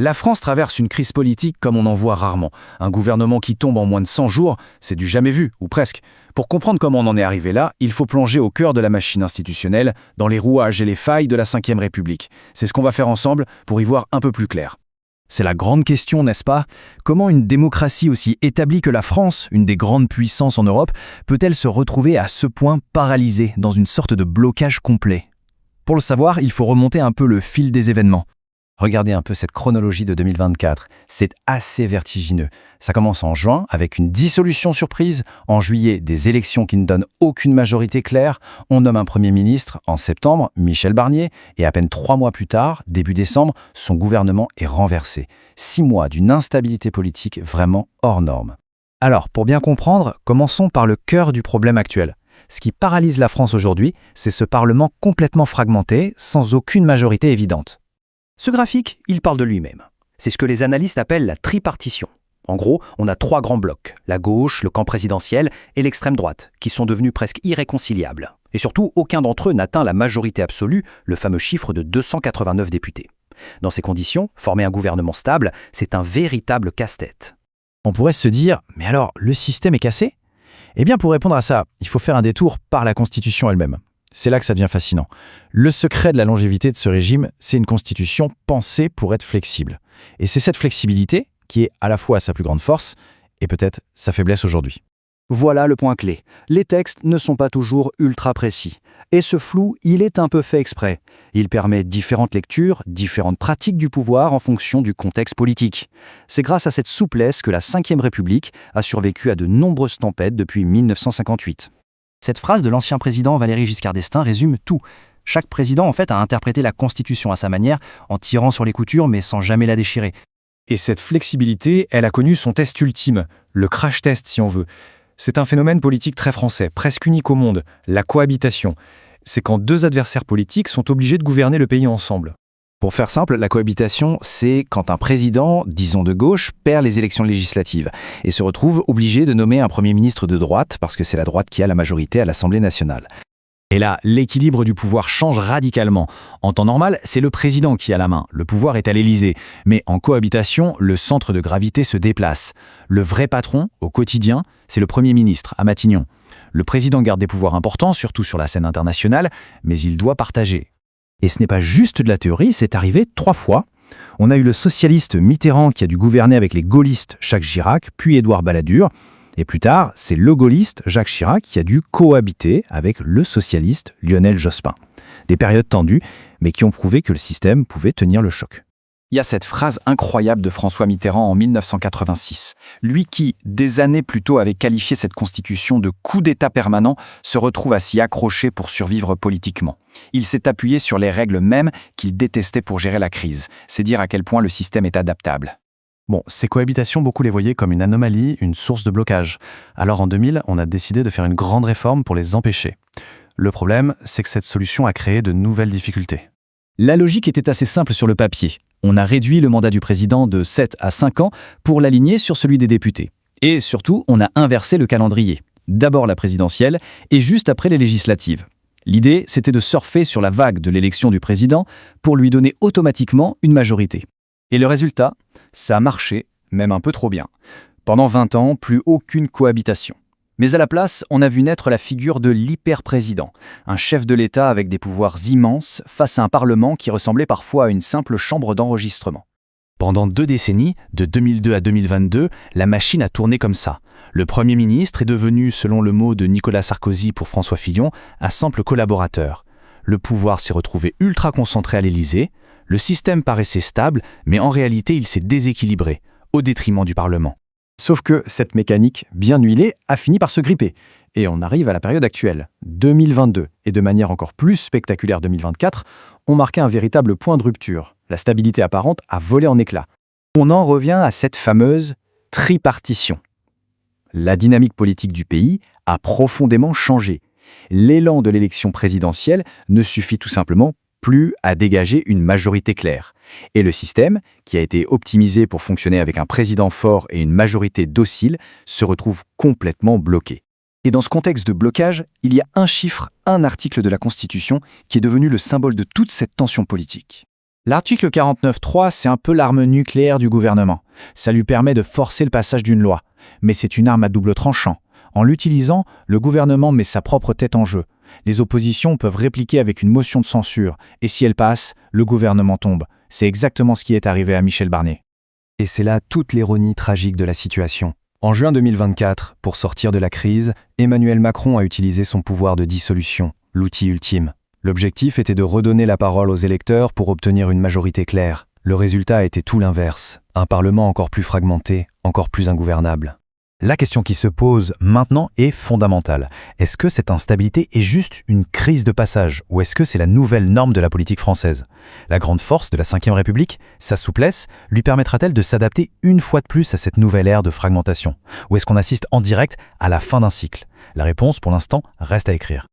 La France traverse une crise politique comme on en voit rarement. Un gouvernement qui tombe en moins de 100 jours, c'est du jamais vu, ou presque. Pour comprendre comment on en est arrivé là, il faut plonger au cœur de la machine institutionnelle, dans les rouages et les failles de la Ve République. C'est ce qu'on va faire ensemble pour y voir un peu plus clair. C'est la grande question, n'est-ce pas? Comment une démocratie aussi établie que la France, une des grandes puissances en Europe, peut-elle se retrouver à ce point paralysée, dans une sorte de blocage complet? Pour le savoir, il faut remonter un peu le fil des événements. Regardez un peu cette chronologie de 2024, c'est assez vertigineux. Ça commence en juin avec une dissolution surprise, en juillet des élections qui ne donnent aucune majorité claire, on nomme un Premier ministre, en septembre, Michel Barnier, et à peine 3 mois plus tard, début décembre, son gouvernement est renversé. 6 mois d'une instabilité politique vraiment hors norme. Alors, pour bien comprendre, commençons par le cœur du problème actuel. Ce qui paralyse la France aujourd'hui, c'est ce Parlement complètement fragmenté, sans aucune majorité évidente. Ce graphique, il parle de lui-même. C'est ce que les analystes appellent la tripartition. En gros, on a 3 grands blocs, la gauche, le camp présidentiel et l'extrême droite, qui sont devenus presque irréconciliables. Et surtout, aucun d'entre eux n'atteint la majorité absolue, le fameux chiffre de 289 députés. Dans ces conditions, former un gouvernement stable, c'est un véritable casse-tête. On pourrait se dire, mais alors, le système est cassé? Eh bien, pour répondre à ça, il faut faire un détour par la Constitution elle-même. C'est là que ça devient fascinant. Le secret de la longévité de ce régime, c'est une constitution pensée pour être flexible. Et c'est cette flexibilité qui est à la fois sa plus grande force et peut-être sa faiblesse aujourd'hui. Voilà le point clé. Les textes ne sont pas toujours ultra précis. Et ce flou, il est un peu fait exprès. Il permet différentes lectures, différentes pratiques du pouvoir en fonction du contexte politique. C'est grâce à cette souplesse que la Ve République a survécu à de nombreuses tempêtes depuis 1958. Cette phrase de l'ancien président Valéry Giscard d'Estaing résume tout. Chaque président, en fait, a interprété la Constitution à sa manière, en tirant sur les coutures mais sans jamais la déchirer. Et cette flexibilité, elle a connu son test ultime, le crash test si on veut. C'est un phénomène politique très français, presque unique au monde, la cohabitation. C'est quand 2 adversaires politiques sont obligés de gouverner le pays ensemble. Pour faire simple, la cohabitation, c'est quand un président, disons de gauche, perd les élections législatives et se retrouve obligé de nommer un Premier ministre de droite parce que c'est la droite qui a la majorité à l'Assemblée nationale. Et là, l'équilibre du pouvoir change radicalement. En temps normal, c'est le président qui a la main, le pouvoir est à l'Élysée. Mais en cohabitation, le centre de gravité se déplace. Le vrai patron, au quotidien, c'est le Premier ministre, à Matignon. Le président garde des pouvoirs importants, surtout sur la scène internationale, mais il doit partager. Et ce n'est pas juste de la théorie, c'est arrivé 3 fois. On a eu le socialiste Mitterrand qui a dû gouverner avec les gaullistes Jacques Chirac, puis Édouard Balladur. Et plus tard, c'est le gaulliste Jacques Chirac qui a dû cohabiter avec le socialiste Lionel Jospin. Des périodes tendues, mais qui ont prouvé que le système pouvait tenir le choc. Il y a cette phrase incroyable de François Mitterrand en 1986. Lui qui, des années plus tôt, avait qualifié cette constitution de coup d'État permanent, se retrouve à s'y accrocher pour survivre politiquement. Il s'est appuyé sur les règles mêmes qu'il détestait pour gérer la crise. C'est dire à quel point le système est adaptable. Bon, ces cohabitations, beaucoup les voyaient comme une anomalie, une source de blocage. Alors en 2000, on a décidé de faire une grande réforme pour les empêcher. Le problème, c'est que cette solution a créé de nouvelles difficultés. La logique était assez simple sur le papier. On a réduit le mandat du président de 7 à 5 ans pour l'aligner sur celui des députés. Et surtout, on a inversé le calendrier. D'abord la présidentielle et juste après les législatives. L'idée, c'était de surfer sur la vague de l'élection du président pour lui donner automatiquement une majorité. Et le résultat, ça a marché, même un peu trop bien. Pendant 20 ans, plus aucune cohabitation. Mais à la place, on a vu naître la figure de l'hyper-président, un chef de l'État avec des pouvoirs immenses face à un Parlement qui ressemblait parfois à une simple chambre d'enregistrement. Pendant 2 décennies, de 2002 à 2022, la machine a tourné comme ça. Le Premier ministre est devenu, selon le mot de Nicolas Sarkozy pour François Fillon, un simple collaborateur. Le pouvoir s'est retrouvé ultra concentré à l'Élysée. Le système paraissait stable, mais en réalité, il s'est déséquilibré, au détriment du Parlement. Sauf que cette mécanique bien huilée a fini par se gripper. Et on arrive à la période actuelle, 2022, et de manière encore plus spectaculaire 2024, ont marqué un véritable point de rupture. La stabilité apparente a volé en éclats. On en revient à cette fameuse tripartition. La dynamique politique du pays a profondément changé. L'élan de l'élection présidentielle ne suffit tout simplement plus à dégager une majorité claire. Et le système, qui a été optimisé pour fonctionner avec un président fort et une majorité docile, se retrouve complètement bloqué. Et dans ce contexte de blocage, il y a un chiffre, un article de la Constitution qui est devenu le symbole de toute cette tension politique. L'article 49.3, c'est un peu l'arme nucléaire du gouvernement. Ça lui permet de forcer le passage d'une loi. Mais c'est une arme à double tranchant. En l'utilisant, le gouvernement met sa propre tête en jeu. Les oppositions peuvent répliquer avec une motion de censure, et si elle passe, le gouvernement tombe. C'est exactement ce qui est arrivé à Michel Barnier. Et c'est là toute l'ironie tragique de la situation. En juin 2024, pour sortir de la crise, Emmanuel Macron a utilisé son pouvoir de dissolution, l'outil ultime. L'objectif était de redonner la parole aux électeurs pour obtenir une majorité claire. Le résultat a été tout l'inverse, un Parlement encore plus fragmenté, encore plus ingouvernable. La question qui se pose maintenant est fondamentale. Est-ce que cette instabilité est juste une crise de passage ou est-ce que c'est la nouvelle norme de la politique française? La grande force de la Ve République, sa souplesse, lui permettra-t-elle de s'adapter une fois de plus à cette nouvelle ère de fragmentation? Ou est-ce qu'on assiste en direct à la fin d'un cycle? La réponse, pour l'instant, reste à écrire.